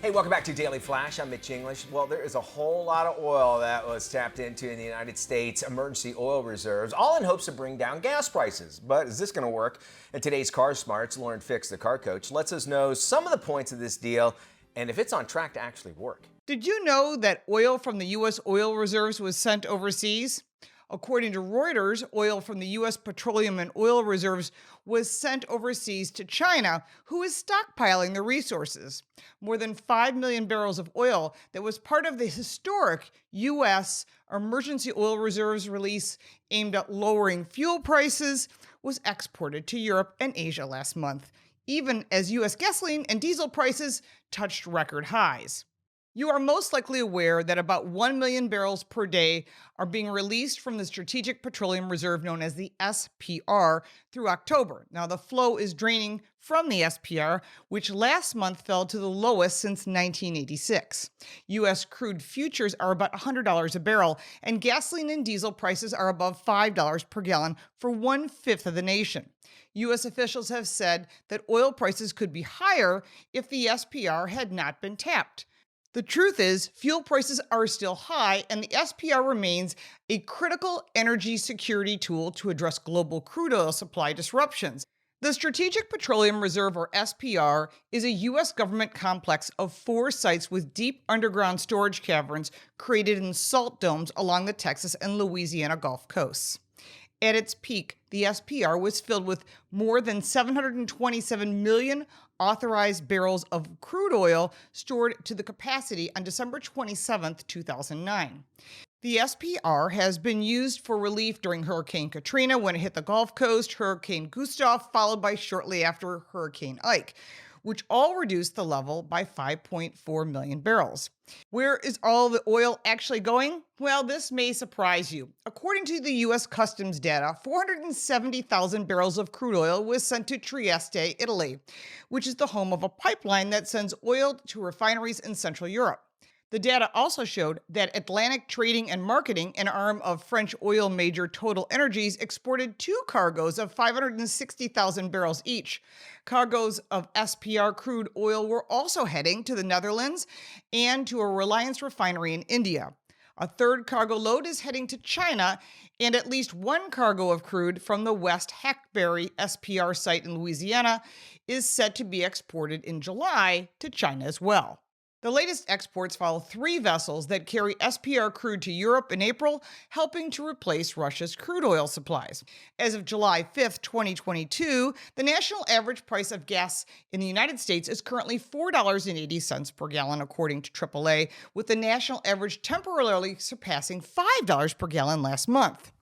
Hey, welcome back to Daily Flash. I'm Mitch English. Well, there is a whole lot of oil that was tapped into in the United States emergency oil reserves, all in hopes to bring down gas prices. But is this going to work? And today's Car Smarts, Lauren Fix, the car coach, lets us know some of the points of this deal and if it's on track to actually work. Did you know that oil from the U.S. oil reserves was sent overseas? According to Reuters, oil from the U.S. petroleum and oil reserves was sent overseas to China, who is stockpiling the resources. More than 5 million barrels of oil that was part of the historic U.S. emergency oil reserves release aimed at lowering fuel prices was exported to Europe and Asia last month, even as U.S. gasoline and diesel prices touched record highs. You are most likely aware that about 1 million barrels per day are being released from the Strategic Petroleum Reserve known as the SPR through October. Now, the flow is draining from the SPR, which last month fell to the lowest since 1986. U.S. crude futures are about $100 a barrel, and gasoline and diesel prices are above $5 per gallon for 1/5 of the nation. U.S. officials have said that oil prices could be higher if the SPR had not been tapped. The truth is, fuel prices are still high, and the SPR remains a critical energy security tool to address global crude oil supply disruptions. The Strategic Petroleum Reserve, or SPR, is a U.S. government complex of 4 sites with deep underground storage caverns created in salt domes along the Texas and Louisiana Gulf coasts. At its peak, the SPR was filled with more than 727 million authorized barrels of crude oil stored to the capacity on December 27, 2009. The SPR has been used for relief during Hurricane Katrina when it hit the Gulf Coast, Hurricane Gustav, followed by shortly after Hurricane Ike, which all reduced the level by 5.4 million barrels. Where is all the oil actually going? Well, this may surprise you. According to the U.S. Customs data, 470,000 barrels of crude oil was sent to Trieste, Italy, which is the home of a pipeline that sends oil to refineries in Central Europe. The data also showed that Atlantic Trading and Marketing, an arm of French oil major Total Energies, exported 2 cargoes of 560,000 barrels each. Cargoes of SPR crude oil were also heading to the Netherlands and to a Reliance refinery in India. A 3rd cargo load is heading to China, and at least 1 cargo of crude from the West Hackberry SPR site in Louisiana is set to be exported in July to China as well. The latest exports follow 3 vessels that carry SPR crude to Europe in April, helping to replace Russia's crude oil supplies. As of July 5, 2022, the national average price of gas in the United States is currently $4.80 per gallon, according to AAA, with the national average temporarily surpassing $5 per gallon last month.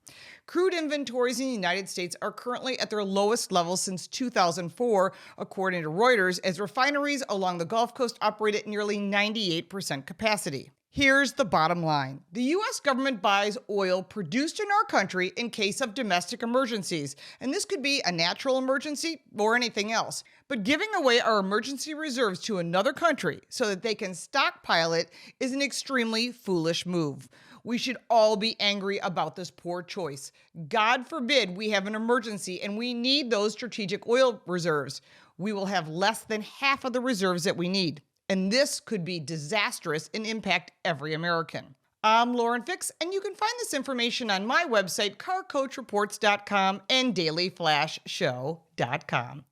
Crude inventories in the United States are currently at their lowest level since 2004, according to Reuters, as refineries along the Gulf Coast operate at nearly 98% capacity. Here's the bottom line. The U.S. government buys oil produced in our country in case of domestic emergencies, and this could be a natural emergency or anything else. But giving away our emergency reserves to another country so that they can stockpile it is an extremely foolish move. We should all be angry about this poor choice. God forbid we have an emergency and we need those strategic oil reserves. We will have less than half of the reserves that we need. And this could be disastrous and impact every American. I'm Lauren Fix, and you can find this information on my website, carcoachreports.com and DailyFlashShow.com.